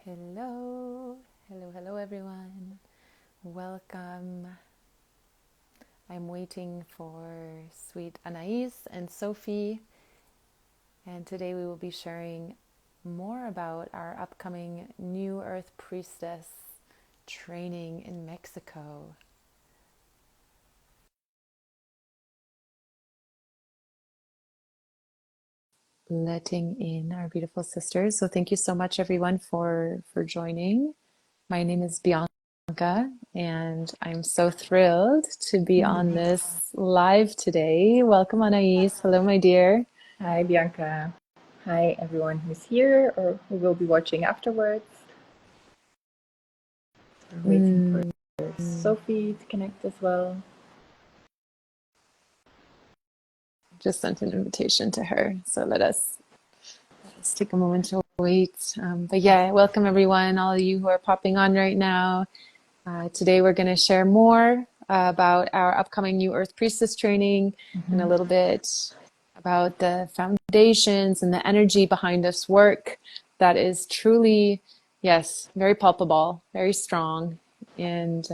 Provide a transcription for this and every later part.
Hello, hello, everyone. Welcome. I'm waiting for sweet Anais and Sophie, and today we will be sharing more about our upcoming New Earth Priestess training in Mexico. Letting in our beautiful sisters. So thank you so much, everyone, for joining. My name is Bianca, and I'm so thrilled to be on this live today. Welcome, Anais. Hello, my dear. Hi, Bianca. Hi, everyone who's here or who will be watching afterwards. We're waiting for Sophie to connect as well. Just sent an invitation to her, so let's take a moment to wait. But yeah, welcome everyone, all of you who are popping on right now. Today we're going to share more about our upcoming New Earth Priestess training and a little bit about the foundations and the energy behind this work that is truly, yes, very palpable, very strong, and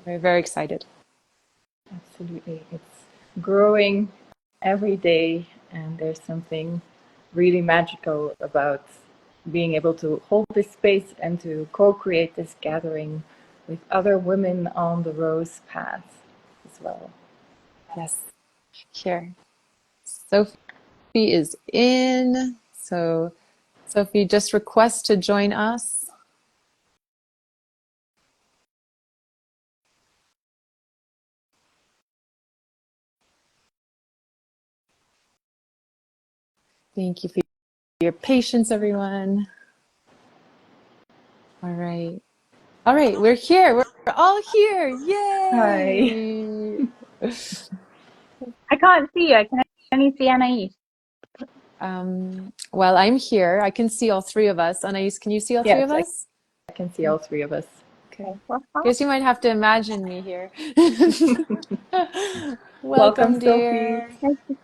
very, very excited. Absolutely. It's growing every day, and there's something really magical about being able to hold this space and to co-create this gathering with other women on the Rose path as well. Yes, here. Sophie is in. So, Sophie, just request to join us. Thank you for your patience, everyone. All right. All right, we're here. We're all here. Hi. Yay! I can't see you. I can only see Anais. Well, I'm here. I can see all three of us. Anais, can you see all three of Yes, us? I can see all three of us. Okay. Well, Guess you might have to imagine me here. Welcome, Welcome, Sophie. dear. nice to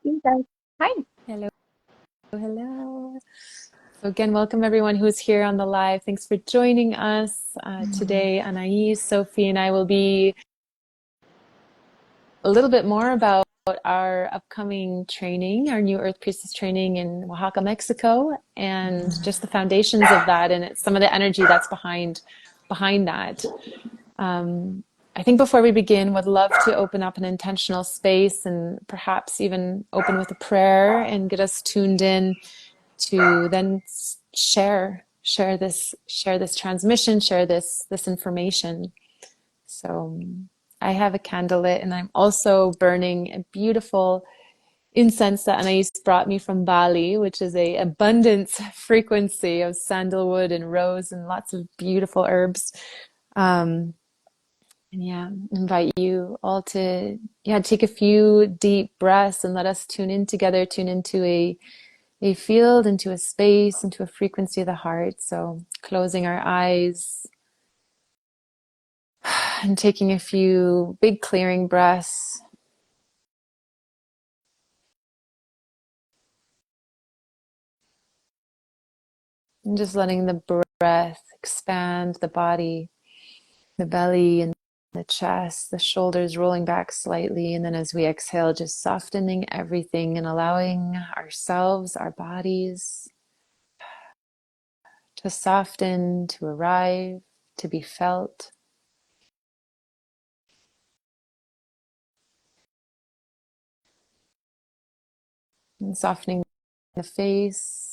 see you guys. Hi. Hello, hello. So again, welcome everyone who's here on the live. Thanks for joining us today. Anais, Sophie, and I will be a little bit more about our upcoming training, our New Earth Priestess training in Oaxaca, Mexico, and just the foundations of that, and some of the energy that's behind that. I think before we begin, would love to open up an intentional space and perhaps even open with a prayer and get us tuned in to then share this transmission, share this information. So I have a candle lit, and I'm also burning a beautiful incense that Anais brought me from Bali, which is a abundance frequency of sandalwood and rose and lots of beautiful herbs. And yeah, invite you all to take a few deep breaths and let us tune in together, tune into a field, into a space, into a frequency of the heart. So closing our eyes and taking a few big clearing breaths. And just letting the breath expand the body, the belly and the chest, the shoulders rolling back slightly. And then as we exhale, just softening everything and allowing ourselves, our bodies to soften, to arrive, to be felt. And softening the face.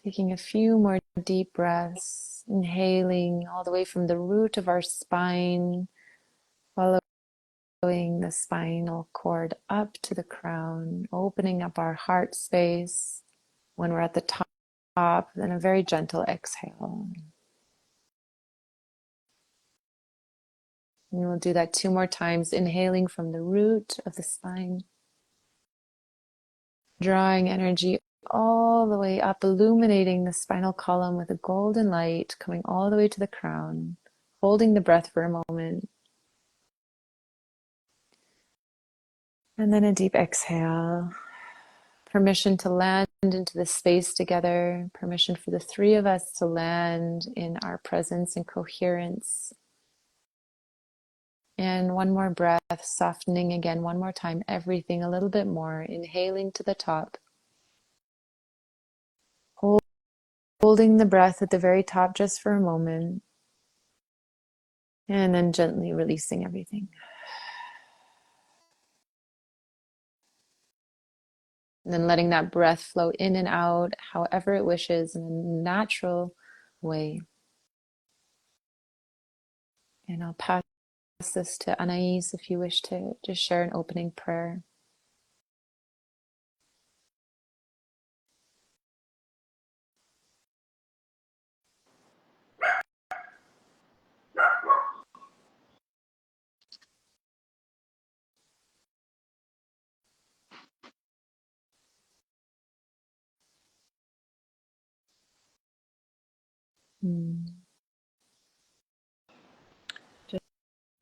Taking a few more deep breaths, inhaling all the way from the root of our spine, following the spinal cord up to the crown, opening up our heart space when we're at the top, then a very gentle exhale. And we'll do that 2 more times, inhaling from the root of the spine, drawing energy all the way up, illuminating the spinal column with a golden light coming all the way to the crown, holding the breath for a moment. And then a deep exhale. permission to land into the space together, permission for the three of us to land in our presence and coherence. And one more breath, softening again, one more time, everything a little bit more, inhaling to the top. Holding the breath at the very top just for a moment. And then gently releasing everything. And then letting that breath flow in and out however it wishes in a natural way. And I'll pass this to Anais if you wish to just share an opening prayer.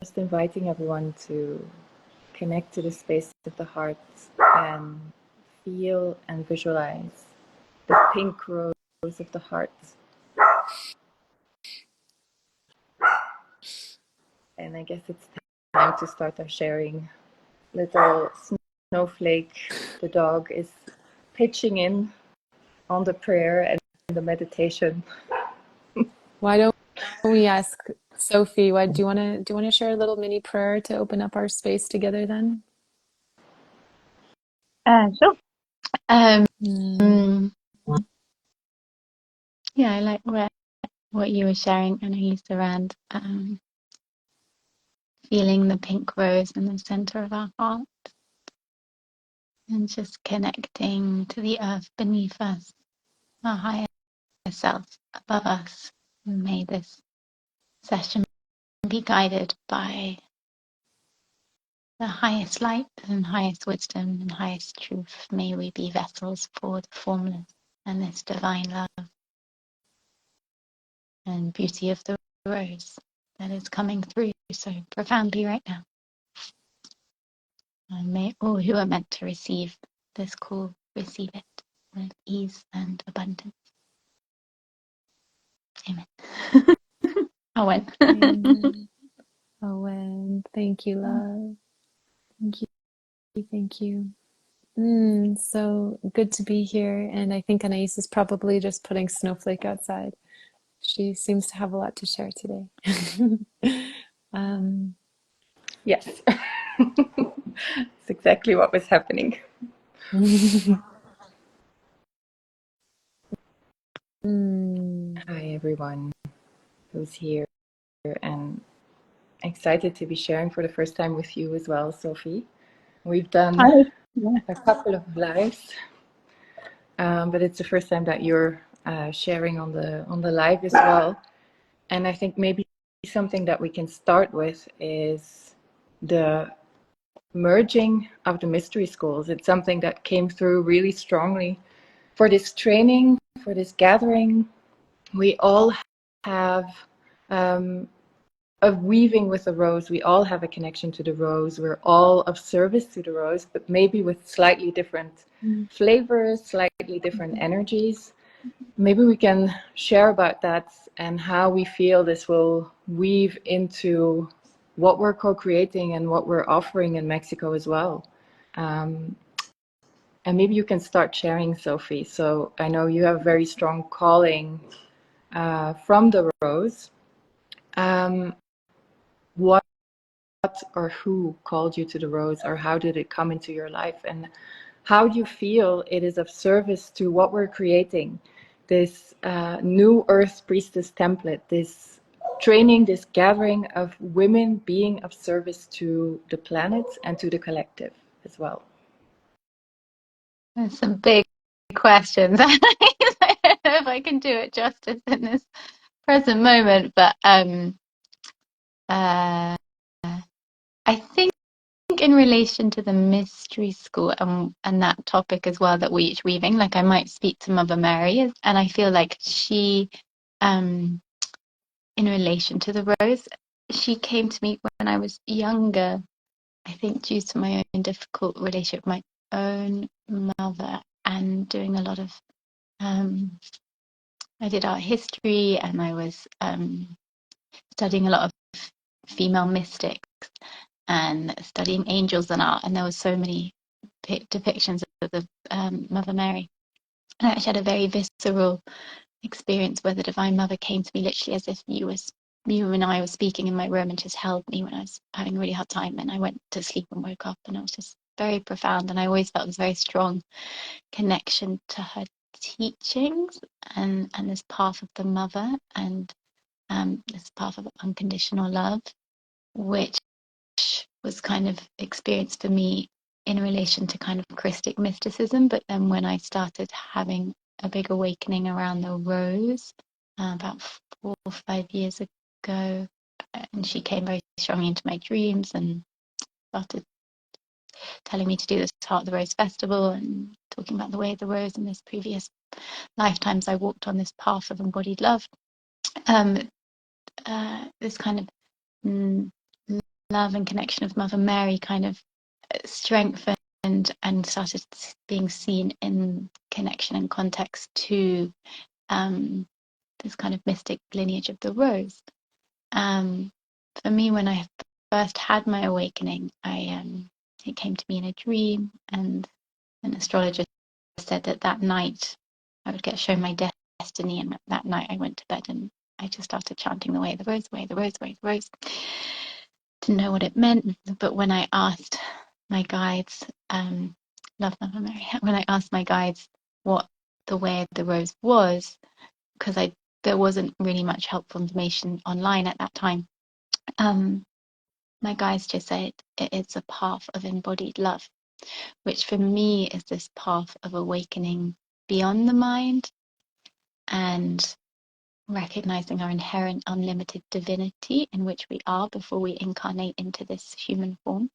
Just inviting everyone to connect to the space of the heart and feel and visualize the pink rose of the heart. And I guess it's time to start our sharing. Little Snowflake, the dog, is pitching in on the prayer and the meditation. Why don't we ask Sophie, do you want to share a little mini prayer to open up our space together then? Sure. Yeah, I like what you were sharing, Anais, around feeling the pink rose in the center of our heart and just connecting to the earth beneath us, our higher self above us. And may this session be guided by the highest light and highest wisdom and highest truth. May we be vessels for the formless and this divine love and beauty of the rose that is coming through so profoundly right now. And may all who are meant to receive this call receive it with ease and abundance. Amen. Owen. Amen. Owen, thank you, love. Thank you. Thank you. So good to be here. And I think Anais is probably just putting Snowflake outside. She seems to have a lot to share today. Yes, it's exactly what was happening. Hi, everyone who's here, and excited to be sharing for the first time with you as well, Sophie. We've done a couple of lives, but it's the first time that you're sharing on the live as well. And I think maybe something that we can start with is the merging of the mystery schools. It's something that came through really strongly for this training, for this gathering. We all have a weaving with the rose. We all have a connection to the rose. We're all of service to the rose, but maybe with slightly different flavors, slightly different energies. Maybe we can share about that and how we feel this will weave into what we're co-creating and what we're offering in Mexico as well. And maybe you can start sharing, Sophie. So I know you have a very strong calling from the rose. What or who called you to the rose, or how did it come into your life? And how do you feel it is of service to what we're creating? This new Earth Priestess template, this training, this gathering of women being of service to the planet and to the collective as well. There's some big questions. I don't know if I can do it justice in this present moment, but I think in relation to the mystery school and that topic as well that we each weaving, like I might speak to Mother Mary, and I feel like she, in relation to the rose, she came to me when I was younger, I think due to my own difficult relationship with my own mother, and doing a lot of I did art history, and I was studying a lot of female mystics and studying angels and art, and there were so many depictions of the Mother Mary. And I actually had a very visceral experience where the Divine Mother came to me literally as if you and I were speaking in my room, and just held me when I was having a really hard time, and I went to sleep and woke up, and it was just very profound. And I always felt this very strong connection to her teachings and this path of the mother, and this path of unconditional love, which was kind of experienced for me in relation to kind of Christic mysticism. But then when I started having a big awakening around the rose about 4 or 5 years ago, and she came very strongly into my dreams and started telling me to do this Heart of the Rose Festival and talking about the way of the rose in this previous lifetimes I walked on this path of embodied love. This kind of love and connection of Mother Mary kind of strengthened and started being seen in connection and context to this kind of mystic lineage of the rose. For me, when I first had my awakening, it came to me in a dream, and an astrologer said that night I would get shown my destiny, and that night I went to bed and I just started chanting the way of the rose, way of the rose, way of the rose. Didn't know what it meant, but when I asked my guides, love Mother Mary, when I asked my guides what the way of the rose was, because there wasn't really much helpful information online at that time, my guides just said it's a path of embodied love, which for me is this path of awakening beyond the mind and recognizing our inherent unlimited divinity in which we are before we incarnate into this human form,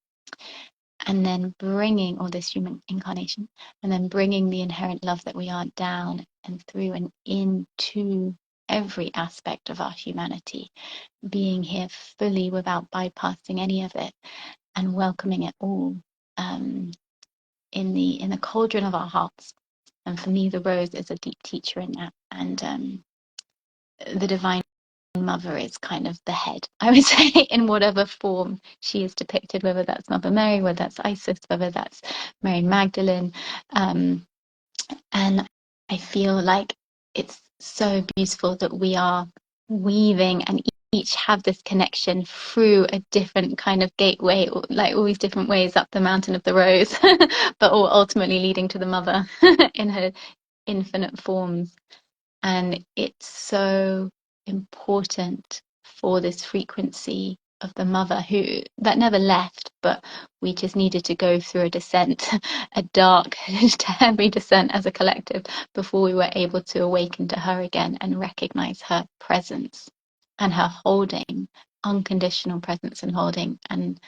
and then bringing, or this human incarnation, and then bringing the inherent love that we are down and through and into every aspect of our humanity, being here fully without bypassing any of it and welcoming it all in the cauldron of our hearts. And for me, the rose is a deep teacher in that, and the Divine Mother is kind of the head, I would say, in whatever form she is depicted, whether that's Mother Mary, whether that's Isis, whether that's Mary Magdalene. And I feel like it's so beautiful that we are weaving and each have this connection through a different kind of gateway, like all these different ways up the mountain of the rose, but all ultimately leading to the Mother in her infinite forms. And it's so important for this frequency of the Mother who that never left, but we just needed to go through a descent, a dark, heavy descent as a collective before we were able to awaken to her again and recognize her presence and her holding, unconditional presence and holding. And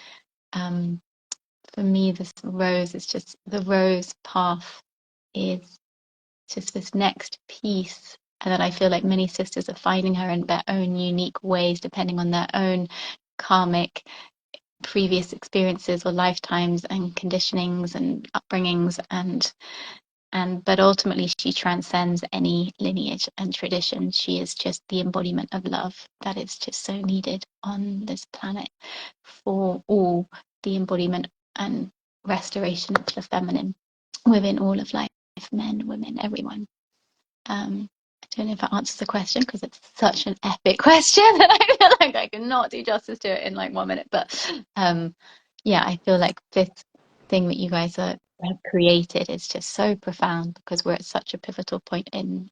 for me, this rose is just the rose path is just this next piece, and that I feel like many sisters are finding her in their own unique ways, depending on their own karmic previous experiences or lifetimes and conditionings and upbringings, and but ultimately she transcends any lineage and tradition. She is just the embodiment of love that is just so needed on this planet for all, the embodiment and restoration of the feminine within all of life, men, women, everyone. I don't know if that answers the question, because it's such an epic question that I feel like I cannot do justice to it in like 1 minute. But yeah, I feel like this thing that you guys have created is just so profound, because we're at such a pivotal point in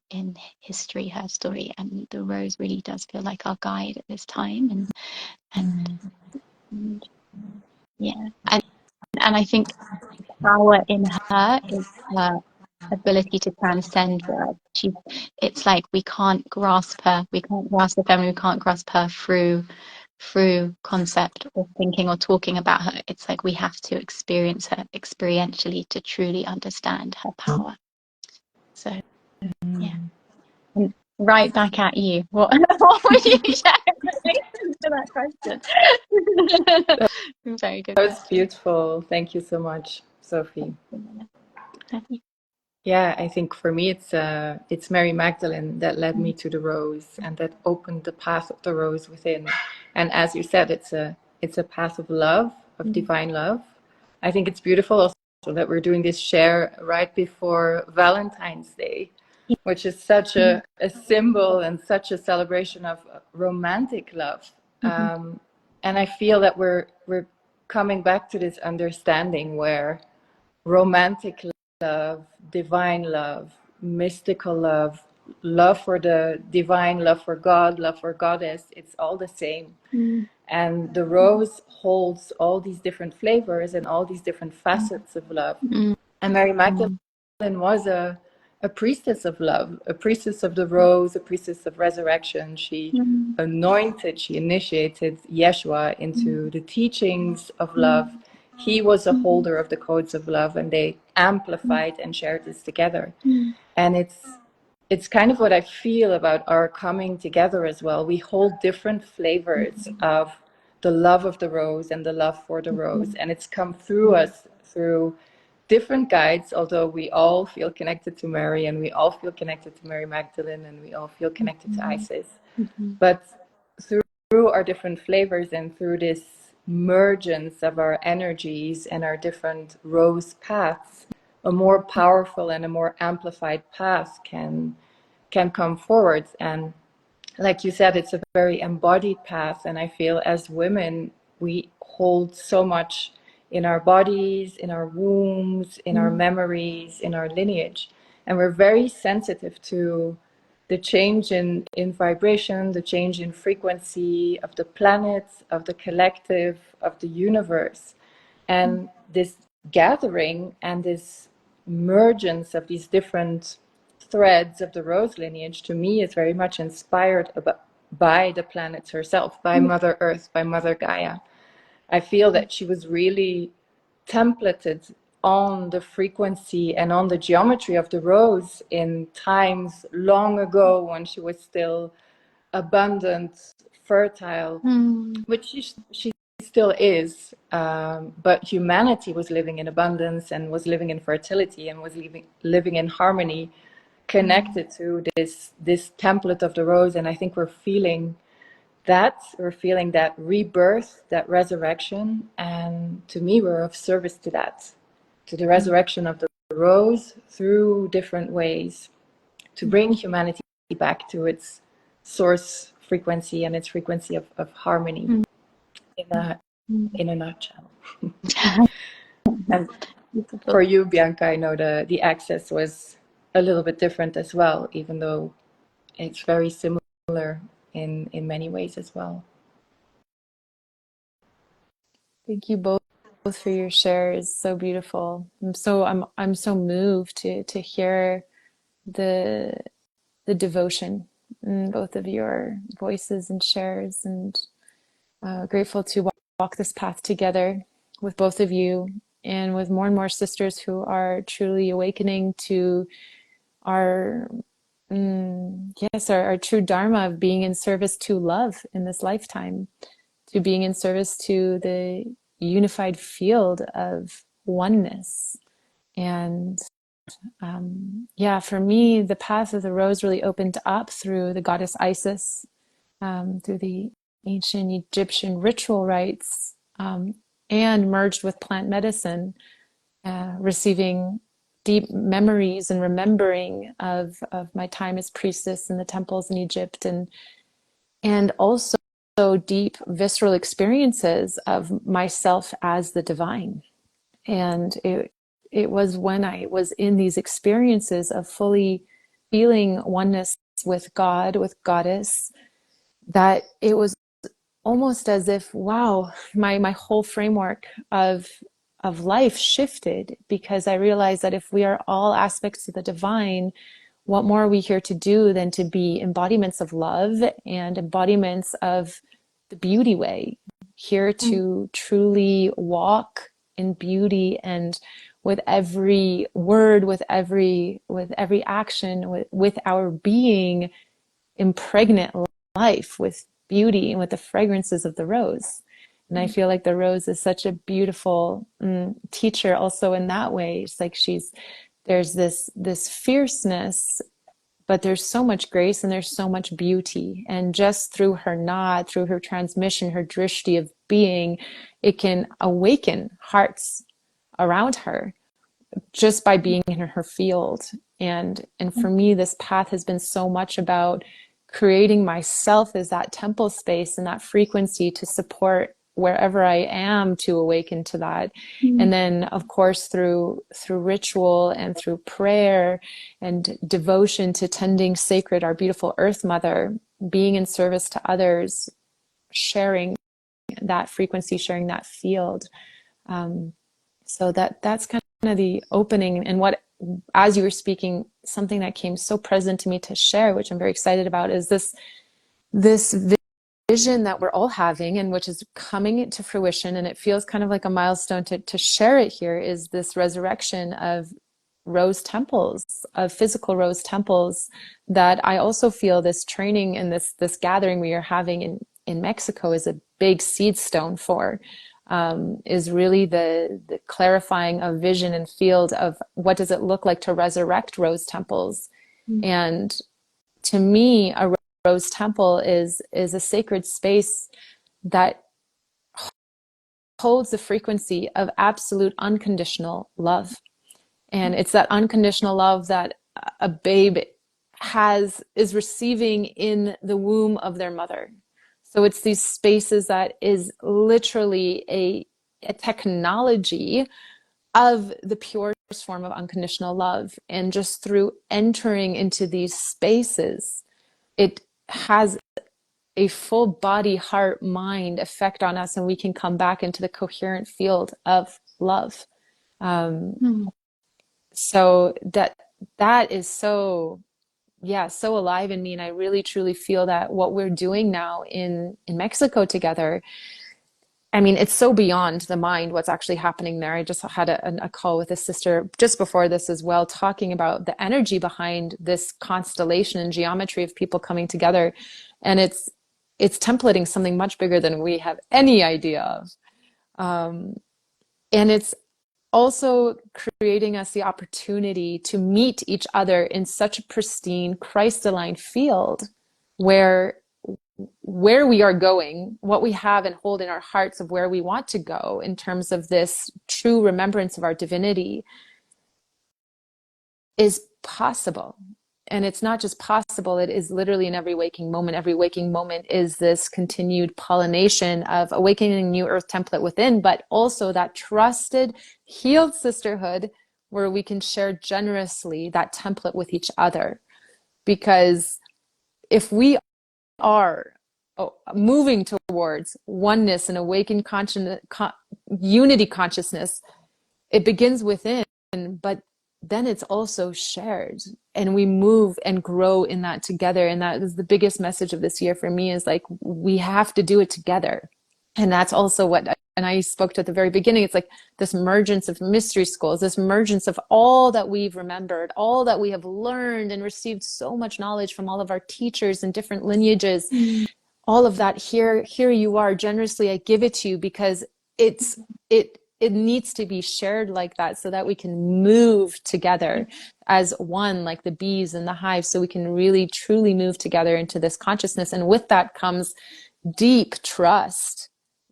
history, her story, and the rose really does feel like our guide at this time. And yeah, and I think power in her is her ability to transcend words. It's like we can't grasp her, we can't grasp the feminine, we can't grasp her through concept or thinking or talking about her. It's like we have to experience her experientially to truly understand her power. So yeah. And right back at you. What would you share in relation to that question? Very good. That was beautiful. Thank you so much, Sophie. Thank you. Yeah, I think for me it's Mary Magdalene that led me to the rose and that opened the path of the rose within. And as you said, it's a path of love, of divine love. I think it's beautiful also that we're doing this share right before Valentine's Day, which is such a symbol and such a celebration of romantic love. And I feel that we're coming back to this understanding where romantic love, divine love, mystical love, love for the divine, love for God, love for Goddess, it's all the same. And the rose holds all these different flavors and all these different facets of love. And Mary Magdalene was a priestess of love, a priestess of the rose, a priestess of resurrection. She anointed, she initiated Yeshua into the teachings of love. He was a holder of the codes of love, and they amplified and shared this together. And it's kind of what I feel about our coming together as well. We hold different flavors of the love of the rose and the love for the rose, and it's come through us through different guides, although we all feel connected to Mary and we all feel connected to Mary Magdalene and we all feel connected to Isis. But through our different flavors and through this mergence of our energies and our different rose paths, a more powerful and a more amplified path can come forward. And like you said, it's a very embodied path, and I feel as women we hold so much in our bodies, in our wombs, in our memories, in our lineage, and we're very sensitive to the change in vibration, the change in frequency of the planets, of the collective, of the universe. And this gathering and this mergence of these different threads of the rose lineage, to me, is very much inspired by the planet herself, by Mother Earth, by Mother Gaia. I feel that she was really templated on the frequency and on the geometry of the rose in times long ago when she was still abundant, fertile, which she still is. But humanity was living in abundance and was living in fertility and was living in harmony, connected to this template of the rose. And I think we're feeling that rebirth, that resurrection, and to me we're of service to that, to the resurrection of the rose through different ways, to bring humanity back to its source frequency and its frequency of harmony in a nutshell. And for you, Bianca, I know the access was a little bit different as well, even though it's very similar in many ways as well. Thank you both for your shares. So beautiful. I'm so moved to hear the devotion in both of your voices and shares, and grateful to walk this path together with both of you and with more and more sisters who are truly awakening to our our true dharma of being in service to love in this lifetime, to being in service to the unified field of oneness. And for me, the path of the rose really opened up through the goddess Isis, through the ancient Egyptian ritual rites, and merged with plant medicine, receiving deep memories and remembering of my time as priestess in the temples in Egypt, and also deep visceral experiences of myself as the divine. And it was when I was in these experiences of fully feeling oneness with God, with Goddess, that it was almost as if, wow, my whole framework of life shifted, because I realized that if we are all aspects of the divine, what more are we here to do than to be embodiments of love and embodiments of the beauty way, here to truly walk in beauty, and with every word, with every action, with our being, impregnate life with beauty and with the fragrances of the rose. And I feel like the rose is such a beautiful teacher also in that way. It's like she's there's this fierceness, but there's so much grace and there's so much beauty. And just through her nod, through her transmission, her drishti of being, it can awaken hearts around her just by being in her field. And for me, this path has been so much about creating myself as that temple space and that frequency to support wherever I am to awaken to that. And then of course through ritual and through prayer and devotion to tending sacred, our beautiful Earth Mother, being in service to others, sharing that frequency, sharing that field. So that's kind of the opening. And what, as you were speaking, something that came so present to me to share, which I'm very excited about, is this vision that we're all having and which is coming into fruition. And it feels kind of like a milestone to share it here, is this resurrection of rose temples, of physical rose temples, that I also feel this training and this gathering we are having in Mexico is a big seed stone for. Is really the clarifying of vision and field of what does it look like to resurrect rose temples. And to me, a rose temple is a sacred space that holds the frequency of absolute unconditional love. And it's that unconditional love that a babe is receiving in the womb of their mother. So it's these spaces that is literally a technology of the purest form of unconditional love. And just through entering into these spaces, it has a full body, heart, mind effect on us, and we can come back into the coherent field of love. So that is so alive in me. And I really truly feel that what we're doing now in Mexico together, I mean, it's so beyond the mind what's actually happening there. I just had a call with a sister just before this as well, talking about the energy behind this constellation and geometry of people coming together. And it's templating something much bigger than we have any idea of. And it's also creating us the opportunity to meet each other in such a pristine, Christ-aligned field where we are going, what we have and hold in our hearts of where we want to go in terms of this true remembrance of our divinity is possible. And it's not just possible, it is literally in every waking moment. Every waking moment is this continued pollination of awakening new earth template within, but also that trusted, healed sisterhood where we can share generously that template with each other. Because if we are moving towards oneness and awakened unity consciousness, it begins within, but then it's also shared, and we move and grow in that together. And that is the biggest message of this year for me, is like, we have to do it together. And that's also what, and I spoke to at the very beginning, it's like this emergence of mystery schools, this emergence of all that we've remembered, all that we have learned and received so much knowledge from all of our teachers and different lineages. All of that, here you are, generously I give it to you, because it needs to be shared like that, so that we can move together as one, like the bees in the hive, so we can really truly move together into this consciousness. And with that comes deep trust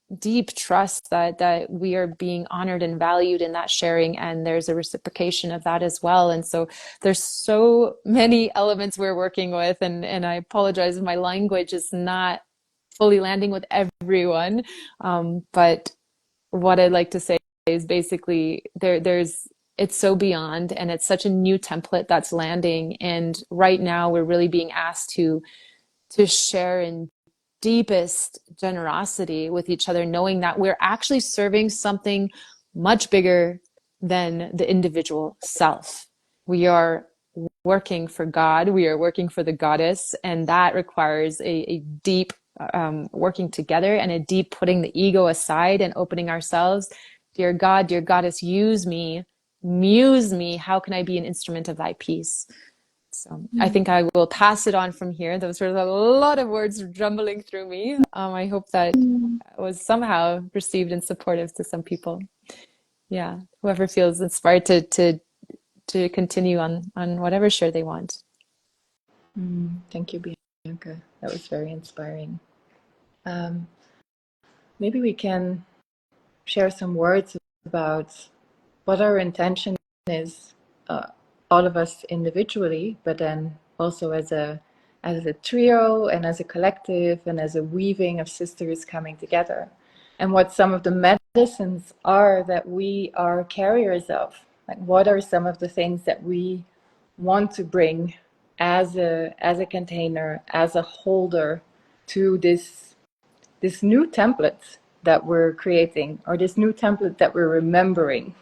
that we are being honored and valued in that sharing, and there's a reciprocation of that as well. And so there's so many elements we're working with, and I apologize if my language is not fully landing with everyone, but what I'd like to say is basically it's so beyond, and it's such a new template that's landing. And right now we're really being asked to share in deepest generosity with each other, knowing that we're actually serving something much bigger than the individual self. We are working for God, we are working for the goddess, and that requires a deep working together, and a deep putting the ego aside and opening ourselves. Dear God, dear goddess, use me, muse me. How can I be an instrument of thy peace? So I think I will pass it on from here. Those were a lot of words jumbling through me. I hope that was somehow received and supportive to some people. Yeah, whoever feels inspired to to continue on whatever share they want. Thank you, Bianca. That was very inspiring. Maybe we can share some words about what our intention is, all of us individually, but then also as a trio and as a collective and as a weaving of sisters coming together, and what some of the medicines are that we are carriers of. Like, what are some of the things that we want to bring as a container, as a holder to this new template that we're creating, or this new template that we're remembering.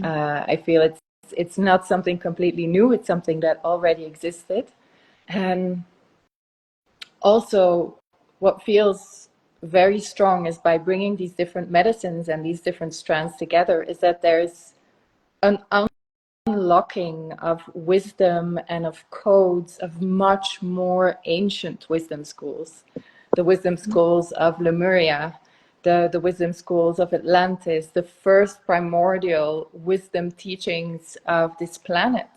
I feel it's not something completely new, it's something that already existed. And also what feels very strong is, by bringing these different medicines and these different strands together, is that there's an unlocking of wisdom and of codes of much more ancient wisdom schools. The wisdom schools of Lemuria, the wisdom schools of Atlantis, the first primordial wisdom teachings of this planet.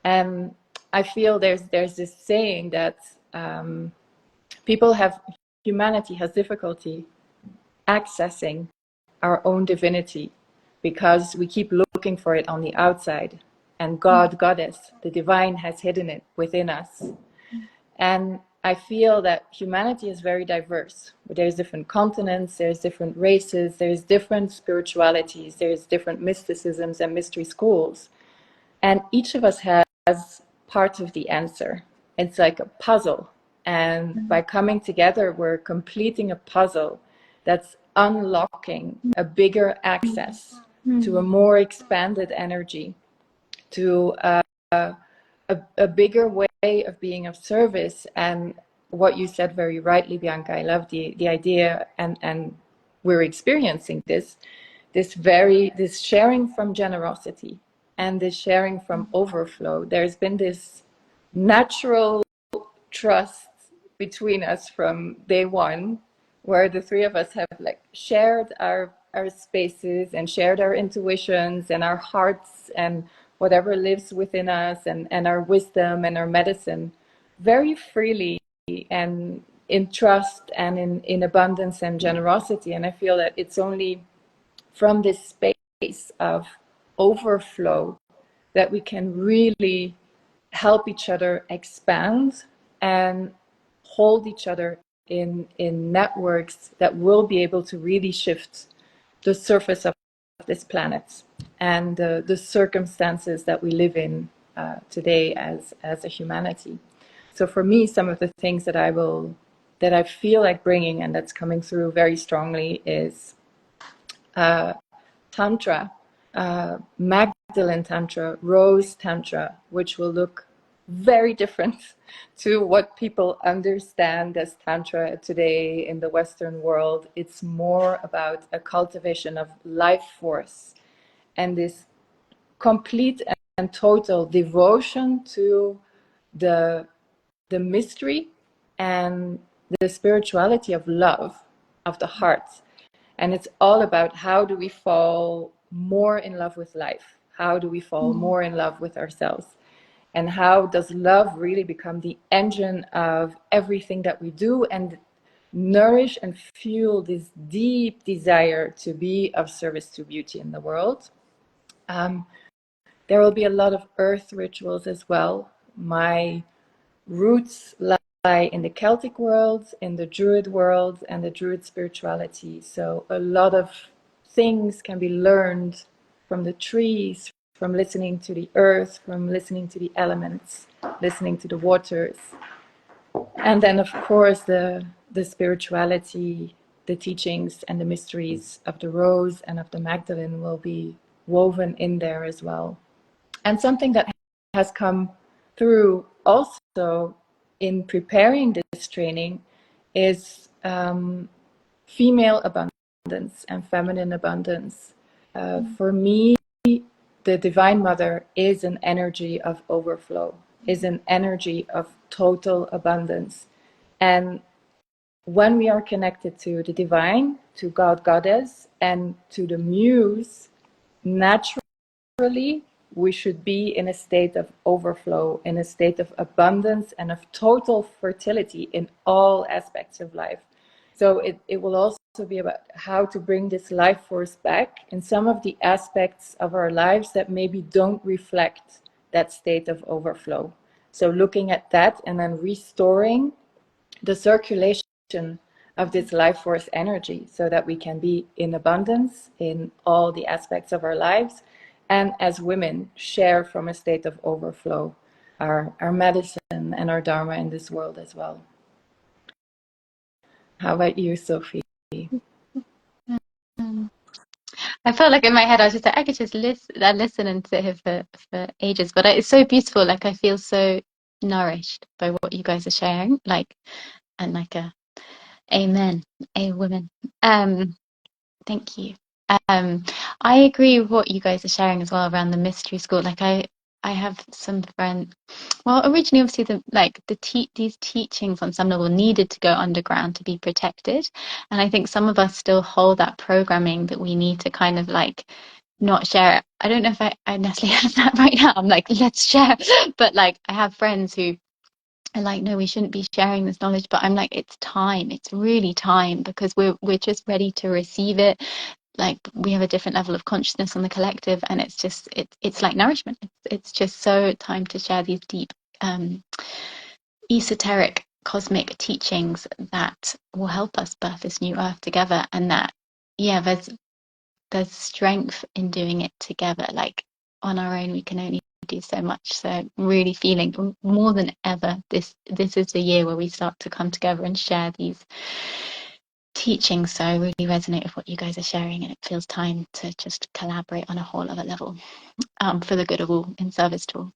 And I feel there's this saying that humanity has difficulty accessing our own divinity because we keep looking for it on the outside, and Goddess, the divine, has hidden it within us. And I feel that humanity is very diverse. There's different continents, there's different races, there's different spiritualities, there's different mysticisms and mystery schools. And each of us has part of the answer. It's like a puzzle. And by coming together, we're completing a puzzle that's unlocking a bigger access to a more expanded energy, to a bigger way of being of service. And what you said very rightly, Bianca, I love the idea, and we're experiencing this sharing from generosity and this sharing from overflow. There's been this natural trust between us from day one, where the three of us have like shared our spaces and shared our intuitions and our hearts and whatever lives within us, and our wisdom and our medicine, very freely and in trust and in abundance and generosity. And I feel that it's only from this space of overflow that we can really help each other expand and hold each other in networks that will be able to really shift the surface of this planet and the circumstances that we live in today as a humanity. So for me, some of the things that I feel like bringing, and that's coming through very strongly, is Tantra, Magdalene Tantra, Rose Tantra, which will look very different to what people understand as Tantra today in the Western world. It's more about a cultivation of life force and this complete and total devotion to the mystery and the spirituality of love, of the heart. And it's all about, how do we fall more in love with life? How do we fall more in love with ourselves? And how does love really become the engine of everything that we do, and nourish and fuel this deep desire to be of service to beauty in the world? There will be a lot of earth rituals as well. My roots lie in the Celtic world, in the Druid world, and the Druid spirituality. So a lot of things can be learned from the trees, from listening to the earth, from listening to the elements, listening to the waters. And then, of course, the spirituality, the teachings and the mysteries of the Rose and of the Magdalene will be woven in there as well. And something that has come through also in preparing this training is female abundance and feminine abundance. For me, the Divine Mother is an energy of overflow, is an energy of total abundance. And when we are connected to the divine, to God, Goddess, and to the muse, naturally we should be in a state of overflow, in a state of abundance and of total fertility in all aspects of life. So it will also be about how to bring this life force back in some of the aspects of our lives that maybe don't reflect that state of overflow. So looking at that and then restoring the circulation of this life force energy so that we can be in abundance in all the aspects of our lives, and as women share from a state of overflow our medicine and our dharma in this world as well. How about you, Sophie? I felt like in my head I was just like I could just listen and sit here for ages, but it's so beautiful. Like I feel so nourished by what you guys are sharing, like, and like a amen, a woman. Thank you. I agree with what you guys are sharing as well around the mystery school. Like I have some friends. Well, originally, obviously, these teachings on some level needed to go underground to be protected, and I think some of us still hold that programming that we need to kind of like not share it. I don't know if I necessarily have that right now. I'm like, let's share, but like I have friends who are like, no, we shouldn't be sharing this knowledge. But I'm like, it's time. It's really time because we're just ready to receive it. Like we have a different level of consciousness on the collective, and it's just it's like nourishment. It's just so time to share these deep esoteric cosmic teachings that will help us birth this new earth together. And that there's strength in doing it together. Like on our own we can only do so much. So really feeling more than ever this is the year where we start to come together and share these teaching. So I really resonate with what you guys are sharing, and it feels time to just collaborate on a whole other level, for the good of all, in service to all.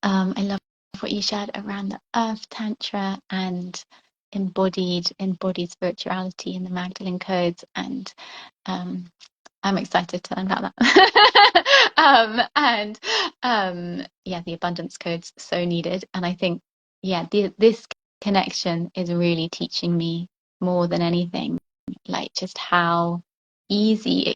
I love what you shared around the earth tantra and embodied spirituality in the Magdalene codes, and I'm excited to learn about that. Yeah, the abundance codes so needed, and I think this connection is really teaching me more than anything, like just how easy it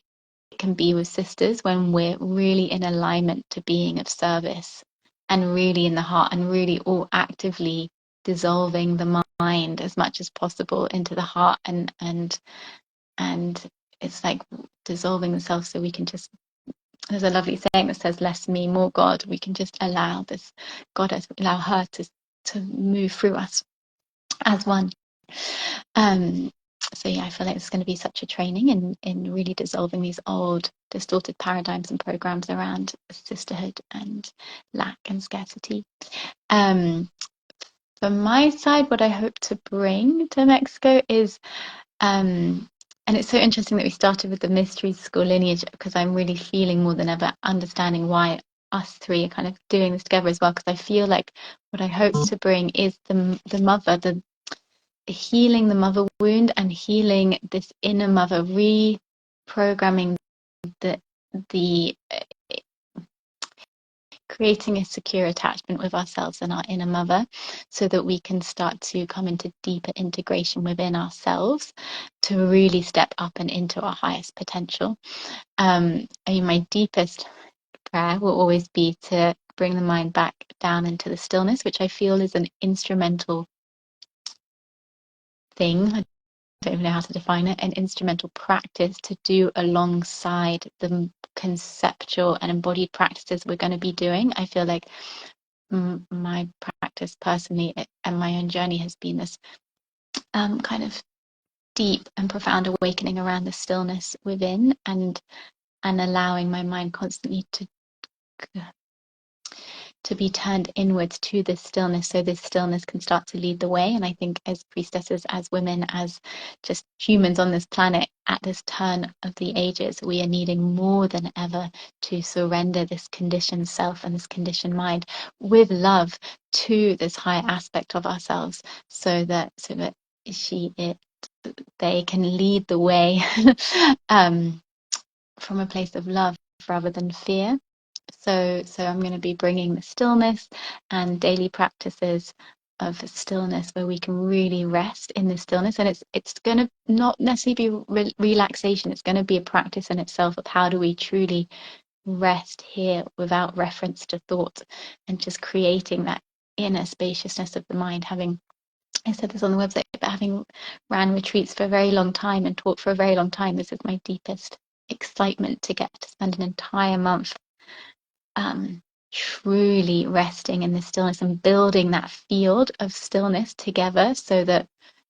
can be with sisters when we're really in alignment to being of service and really in the heart and really all actively dissolving the mind as much as possible into the heart, and it's like dissolving the self so we can just, there's a lovely saying that says less me, more God. We can just allow this goddess, allow her to move through us as one. So yeah, I feel like it's going to be such a training in really dissolving these old distorted paradigms and programs around sisterhood and lack and scarcity. From my side, what I hope to bring to Mexico is, and it's so interesting that we started with the mystery school lineage, because I'm really feeling more than ever understanding why us three are kind of doing this together as well, because I feel like what I hope to bring is the mother, the healing the mother wound and healing this inner mother, reprogramming the creating a secure attachment with ourselves and our inner mother, so that we can start to come into deeper integration within ourselves to really step up and into our highest potential. I mean, my deepest prayer will always be to bring the mind back down into the stillness, which I feel is an instrumental thing. I don't even know how to define it, an instrumental practice to do alongside the conceptual and embodied practices we're going to be doing. I feel like my practice personally and my own journey has been this kind of deep and profound awakening around the stillness within, and allowing my mind constantly to be turned inwards to this stillness, so this stillness can start to lead the way. And I think as priestesses, as women, as just humans on this planet at this turn of the ages, we are needing more than ever to surrender this conditioned self and this conditioned mind with love to this higher aspect of ourselves, so that they can lead the way from a place of love rather than fear. So I'm going to be bringing the stillness and daily practices of stillness, where we can really rest in the stillness. And it's going to not necessarily be relaxation. It's going to be a practice in itself of how do we truly rest here without reference to thought, and just creating that inner spaciousness of the mind. Having, I said this on the website, but having ran retreats for a very long time and taught for a very long time, this is my deepest excitement to get to spend an entire month truly resting in the stillness and building that field of stillness together, so that,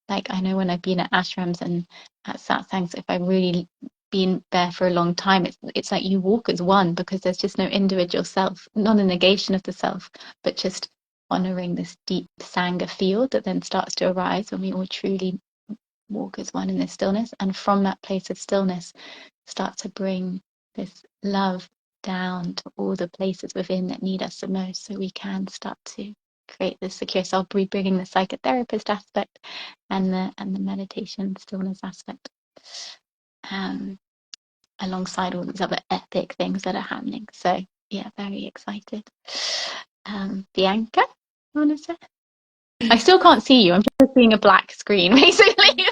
like, I know when I've been at ashrams and at satsangs, if I've really been there for a long time, it's like you walk as one, because there's just no individual self, not a negation of the self, but just honoring this deep sangha field that then starts to arise when we all truly walk as one in this stillness, and from that place of stillness start to bring this love down to all the places within that need us the most, so we can start to create this secure. So I'll be bringing the psychotherapist aspect and the meditation stillness aspect, alongside all these other epic things that are happening. So yeah, very excited. Bianca, you want to say? I still can't see you. I'm just seeing a black screen, basically.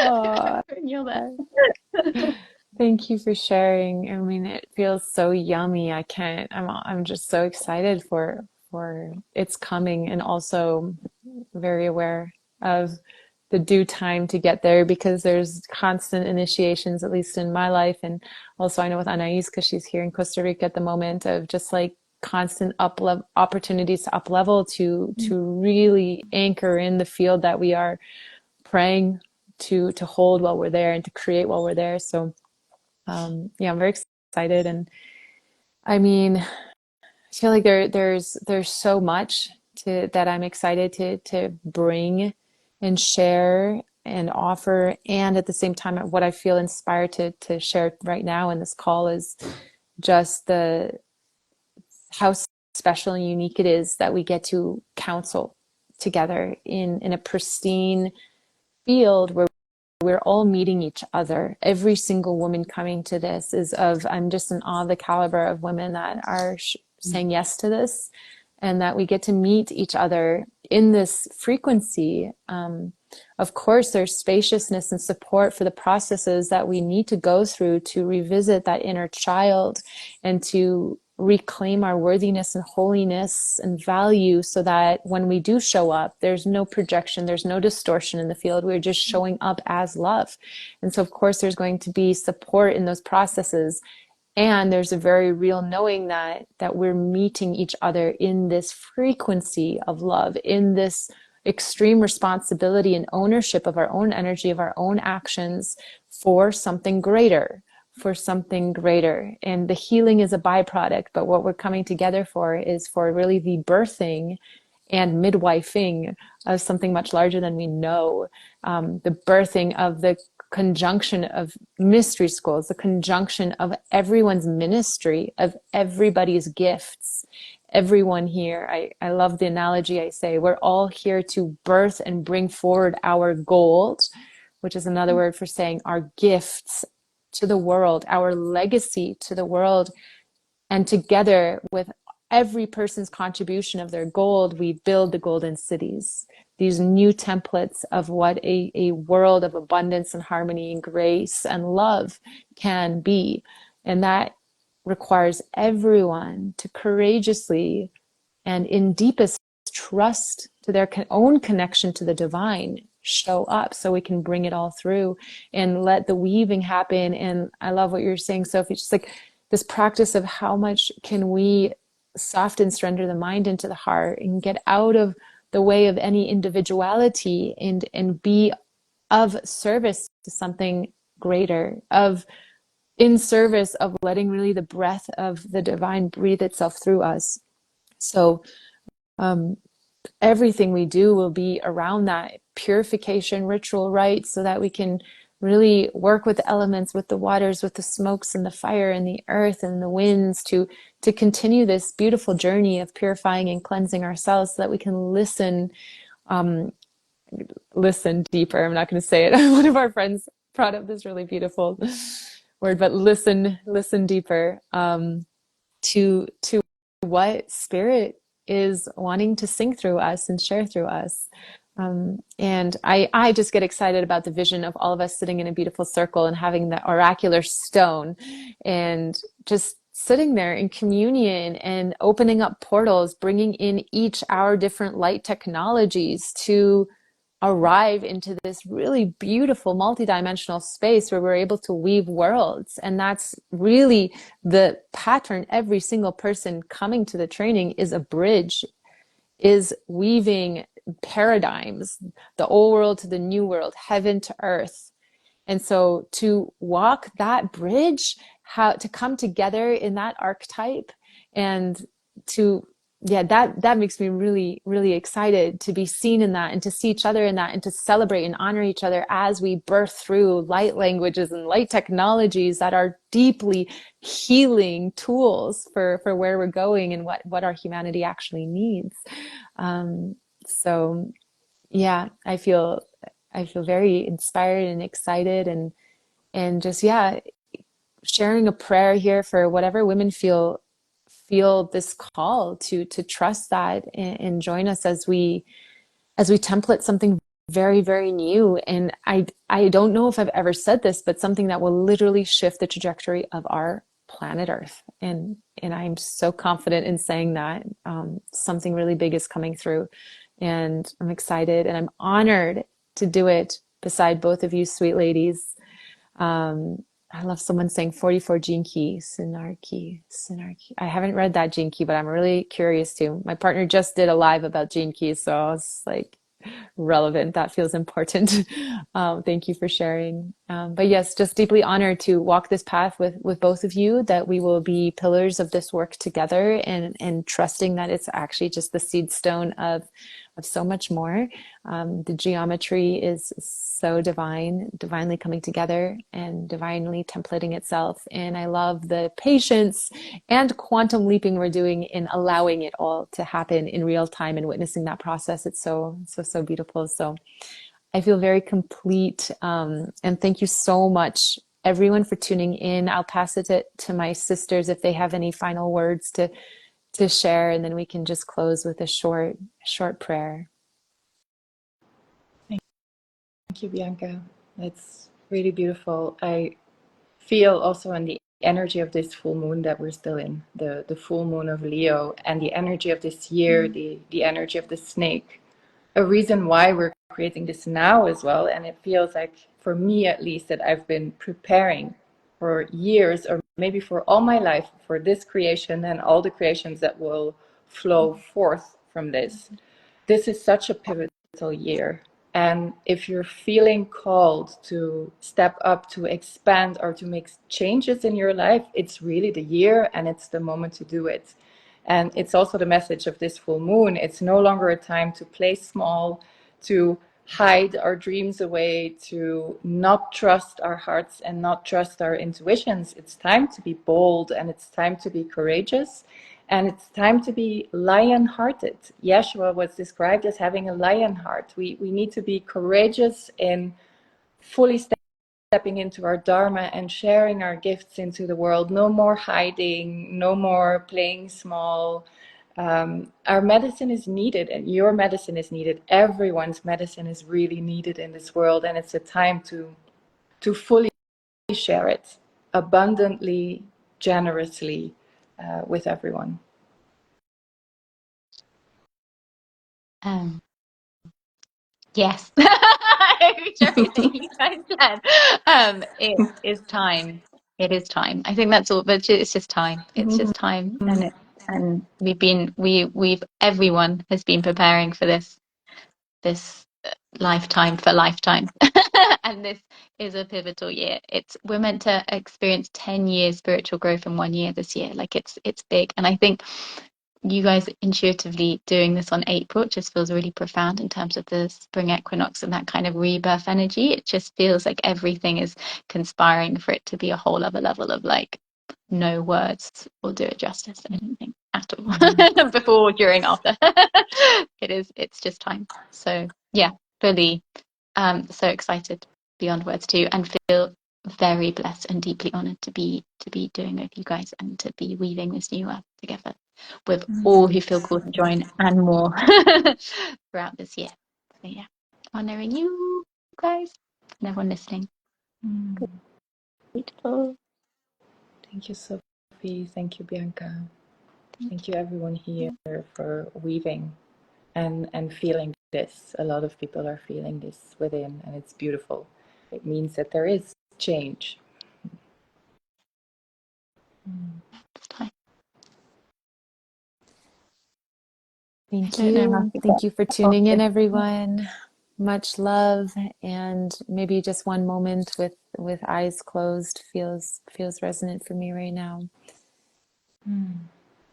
Oh, You're there. thank you for sharing. I mean, it feels so yummy. I can't. I'm just so excited for its coming, and also very aware of the due time to get there, because there's constant initiations, at least in my life, and also I know with Anais, because she's here in Costa Rica at the moment, of just like constant opportunities to up level, to really anchor in the field that we are praying to hold while we're there and to create while we're there. So yeah, I'm very excited. And I mean, I feel like there's so much that I'm excited to bring and share and offer. And at the same time, what I feel inspired to share right now in this call is just how special and unique it is that we get to counsel together in a pristine field where we're all meeting each other. Every single woman coming to this I'm just in awe of the caliber of women that are saying yes to this, and that we get to meet each other in this frequency. Of course, there's spaciousness and support for the processes that we need to go through to revisit that inner child and to reclaim our worthiness and holiness and value, so that when we do show up, there's no projection, there's no distortion in the field. We're just showing up as love. And so, of course, there's going to be support in those processes. And there's a very real knowing that we're meeting each other in this frequency of love, in this extreme responsibility and ownership of our own energy, of our own actions, for something greater. And the healing is a byproduct, but what we're coming together for is for really the birthing and midwifing of something much larger than we know. The birthing of the conjunction of mystery schools, the conjunction of everyone's ministry, of everybody's gifts. Everyone here, I love the analogy. I say we're all here to birth and bring forward our gold, which is another word for saying our gifts to the world, our legacy to the world. And together with every person's contribution of their gold, we build the golden cities, these new templates of what a world of abundance and harmony and grace and love can be. And that requires everyone to courageously and in deepest trust to their own connection to the divine show up, so we can bring it all through and let the weaving happen. And I love what you're saying, Sophie, just like this practice of how much can we soften, surrender the mind into the heart and get out of the way of any individuality, and be of service to something greater, in service of letting really the breath of the divine breathe itself through us. So everything we do will be around that purification ritual, right? So that we can really work with the elements, with the waters, with the smokes and the fire and the earth and the winds, to continue this beautiful journey of purifying and cleansing ourselves, so that we can listen deeper. I'm not going to say it. One of our friends brought up this really beautiful word, but listen deeper, to what spirit is wanting to sing through us and share through us. And I just get excited about the vision of all of us sitting in a beautiful circle and having the oracular stone, and just sitting there in communion and opening up portals, bringing in each our different light technologies to arrive into this really beautiful multidimensional space where we're able to weave worlds. And that's really the pattern. Every single person coming to the training is a bridge, is weaving paradigms, the old world to the new world, heaven to earth. And so to walk that bridge, how to come together in that archetype, and to, yeah, that makes me really, really excited to be seen in that, and to see each other in that, and to celebrate and honor each other as we birth through light languages and light technologies that are deeply healing tools for where we're going and what our humanity actually needs. So yeah, I feel very inspired and excited, and just, yeah, sharing a prayer here for whatever women feel this call to trust that, and join us as we template something very, very new. And I don't know if I've ever said this, but something that will literally shift the trajectory of our planet Earth. And I'm so confident in saying that something really big is coming through, and I'm excited and I'm honored to do it beside both of you sweet ladies. I love someone saying 44 gene key, Synarchy, Synarchy. I haven't read that gene key, but I'm really curious to. My partner just did a live about gene keys, so I was like, relevant. That feels important. Thank you for sharing. But yes, just deeply honored to walk this path with both of you, that we will be pillars of this work together, and trusting that it's actually just the seed stone of so much more. The geometry is so divine, divinely coming together and divinely templating itself. And I love the patience and quantum leaping we're doing in allowing it all to happen in real time and witnessing that process. It's so beautiful. So I feel very complete. And thank you so much, everyone, for tuning in. I'll pass it to my sisters if they have any final words to share, and then we can just close with a short prayer. Thank you, Bianca. That's really beautiful. I feel also in the energy of this full moon that we're still in, the full moon of Leo, and the energy of this year, the energy of the snake. A reason why we're creating this now as well, and it feels like, for me at least, that I've been preparing for years, or maybe for all my life, for this creation and all the creations that will flow forth from this. This is such a pivotal year. And if you're feeling called to step up, to expand, or to make changes in your life, it's really the year, and it's the moment to do it. And it's also the message of this full moon. It's no longer a time to play small, to hide our dreams away, to not trust our hearts and not trust our intuitions. It's time to be bold, and it's time to be courageous. And it's time to be lion-hearted. Yeshua was described as having a lion heart. We need to be courageous in fully stepping into our dharma and sharing our gifts into the world. No more hiding, no more playing small. Our medicine is needed, and your medicine is needed. Everyone's medicine is really needed in this world, and it's a time to fully share it abundantly, generously, with everyone. Yes. I agree with everything you guys said. It is time. It is time. I think that's all, but it's just time. It's just time. And we've everyone has been preparing for this lifetime for lifetime. And this is a pivotal year. We're meant to experience 10 years spiritual growth in 1 year this year. Like it's big. And I think you guys intuitively doing this on April, it just feels really profound in terms of the spring equinox and that kind of rebirth energy. It just feels like everything is conspiring for it to be a whole other level of, like, no words will do it justice, I don't think, at all. Before, during, after. It's just time. So yeah, fully so excited beyond words too, and feel very blessed and deeply honored to be doing it with you guys, and to be weaving this new earth together with all who feel called to join, and more throughout this year. So yeah, honoring you guys and everyone listening. Beautiful. Thank you so Sophie. Thank you, Bianca. Thank you, everyone here, for weaving and feeling this. A lot of people are feeling this within, and it's beautiful. It means that there is change. I Thank don't know how you. to Thank get you for tuning in, everyone. Much love, and maybe just one moment with eyes closed feels resonant for me right now.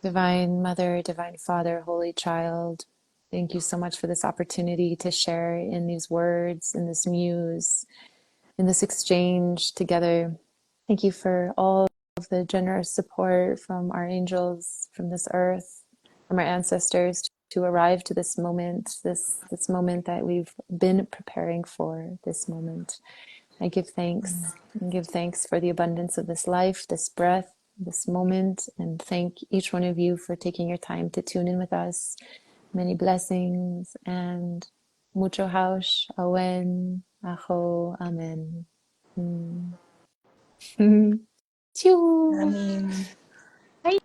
Divine Mother, Divine Father, Holy Child, thank you so much for this opportunity to share in these words, in this muse, in this exchange together. Thank you for all of the generous support from our angels, from this earth, from our ancestors to arrive to this moment, this moment that we've been preparing for, this moment. I give thanks and give thanks for the abundance of this life, this breath, this moment, and thank each one of you for taking your time to tune in with us. Many blessings and mucho haush, awen, aho, amen. Chew. I mean, Bye.